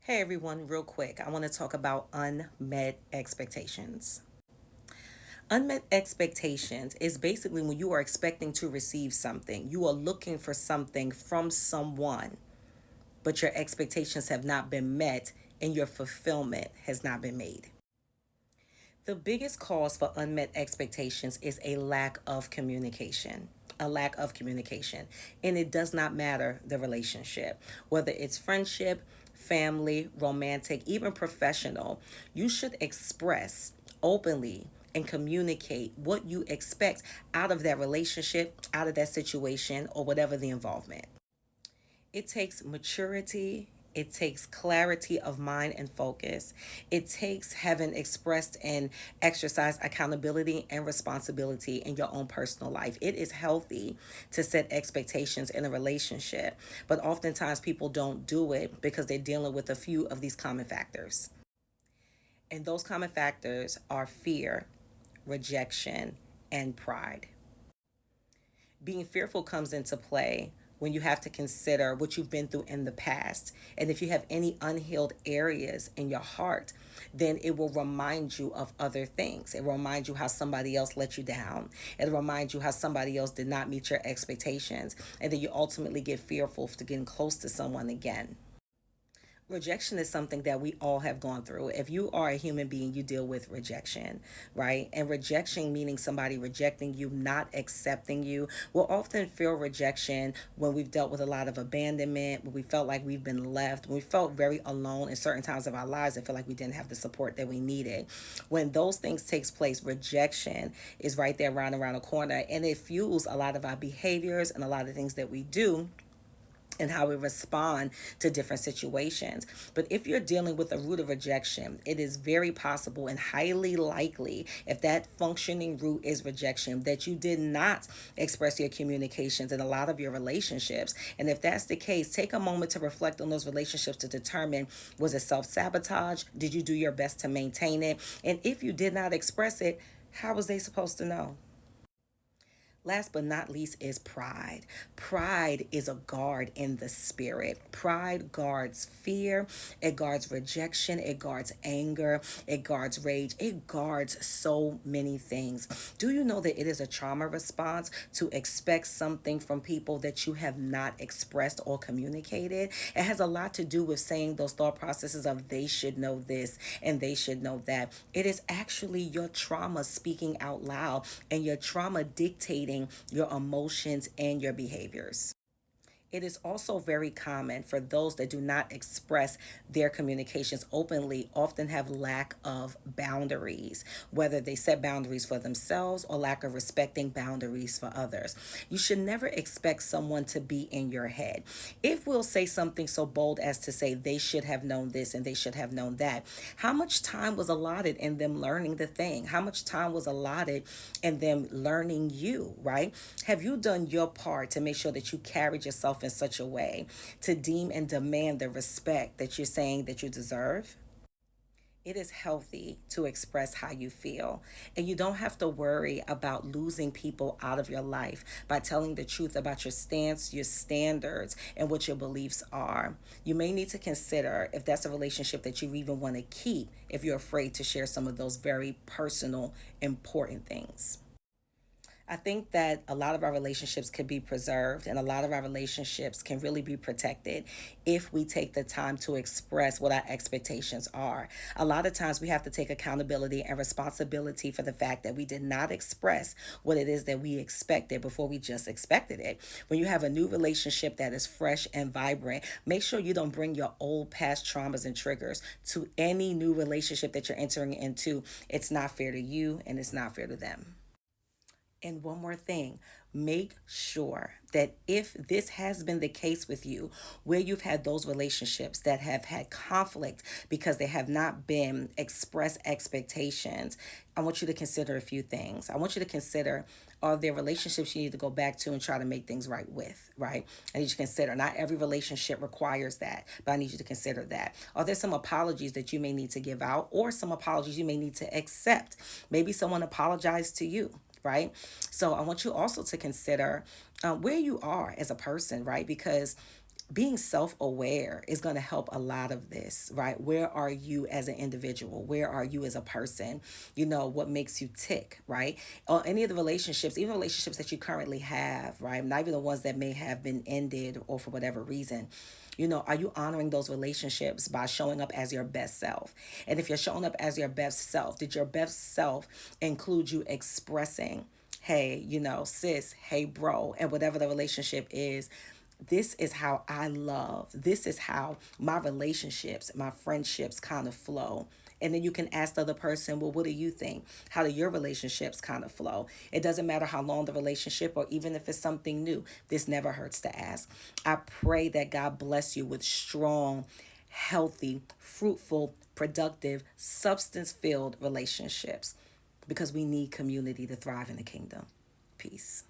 Hey everyone, real quick, I want to talk about unmet expectations. Unmet expectations is basically when you are expecting to receive something. You are looking for something from someone, but your expectations have not been met and your fulfillment has not been made. The biggest cause for unmet expectations is a lack of communication. A lack of communication. And it does not matter the relationship, whether it's friendship, family, romantic, even professional. You should express openly and communicate what you expect out of that relationship, out of that situation, or whatever the involvement. It takes maturity. It takes clarity of mind and focus. It takes having expressed and exercised accountability and responsibility in your own personal life. It is healthy to set expectations in a relationship, but oftentimes people don't do it because they're dealing with a few of these common factors. And those common factors are fear, rejection, and pride. Being fearful comes into play when you have to consider what you've been through in the past. And if you have any unhealed areas in your heart, then it will remind you of other things. It will remind you how somebody else let you down. It'll remind you how somebody else did not meet your expectations. And then you ultimately get fearful to getting close to someone again. Rejection is something that we all have gone through. If you are a human being, you deal with rejection, right? And rejection meaning somebody rejecting you, not accepting you. We'll often feel rejection when we've dealt with a lot of abandonment, when we felt like we've been left, when we felt very alone in certain times of our lives and feel like we didn't have the support that we needed. When those things takes place, rejection is right there around the corner, and it fuels a lot of our behaviors and a lot of things that we do and how we respond to different situations. But if you're dealing with a root of rejection, it is very possible and highly likely, if that functioning root is rejection, that you did not express your communications in a lot of your relationships. And if that's the case, take a moment to reflect on those relationships to determine, was it self sabotage? Did you do your best to maintain it? And if you did not express it, how was they supposed to know? Last but not least is pride. Pride is a guard in the spirit. Pride guards fear, it guards rejection, it guards anger, it guards rage, it guards so many things. Do you know that it is a trauma response to expect something from people that you have not expressed or communicated? It has a lot to do with saying those thought processes of they should know this and they should know that. It is actually your trauma speaking out loud and your trauma dictating your emotions and your behaviors. It is also very common for those that do not express their communications openly, often have lack of boundaries, whether they set boundaries for themselves or lack of respecting boundaries for others. You should never expect someone to be in your head. If we'll say something so bold as to say they should have known this and they should have known that, how much time was allotted in them learning the thing? How much time was allotted in them learning you, right? Have you done your part to make sure that you carried yourself in such a way to deem and demand the respect that you're saying that you deserve? It is healthy to express how you feel. And you don't have to worry about losing people out of your life by telling the truth about your stance, your standards, and what your beliefs are. You may need to consider if that's a relationship that you even want to keep if you're afraid to share some of those very personal, important things. I think that a lot of our relationships can be preserved and a lot of our relationships can really be protected if we take the time to express what our expectations are. A lot of times we have to take accountability and responsibility for the fact that we did not express what it is that we expected before we just expected it. When you have a new relationship that is fresh and vibrant, make sure you don't bring your old past traumas and triggers to any new relationship that you're entering into. It's not fair to you and it's not fair to them. And one more thing, make sure that if this has been the case with you, where you've had those relationships that have had conflict because they have not been expressed expectations, I want you to consider a few things. I want you to consider, are there relationships you need to go back to and try to make things right with, right? I need you to consider, not every relationship requires that, but I need you to consider that. Are there some apologies that you may need to give out or some apologies you may need to accept? Maybe someone apologized to you, right? So I want you also to consider where you are as a person, right? Because being self-aware is going to help a lot of this, right? Where are you as an individual? Where are you as a person? You know, what makes you tick, right? Or any of the relationships, even relationships that you currently have, right? Not even the ones that may have been ended or for whatever reason. You know, are you honoring those relationships by showing up as your best self? And if you're showing up as your best self, did your best self include you expressing, hey, you know, sis, hey, bro, and whatever the relationship is, this is how I love. This is how my relationships, my friendships kind of flow. And then you can ask the other person, well, what do you think? How do your relationships kind of flow? It doesn't matter how long the relationship or even if it's something new. This never hurts to ask. I pray that God bless you with strong, healthy, fruitful, productive, substance filled relationships because we need community to thrive in the kingdom. Peace.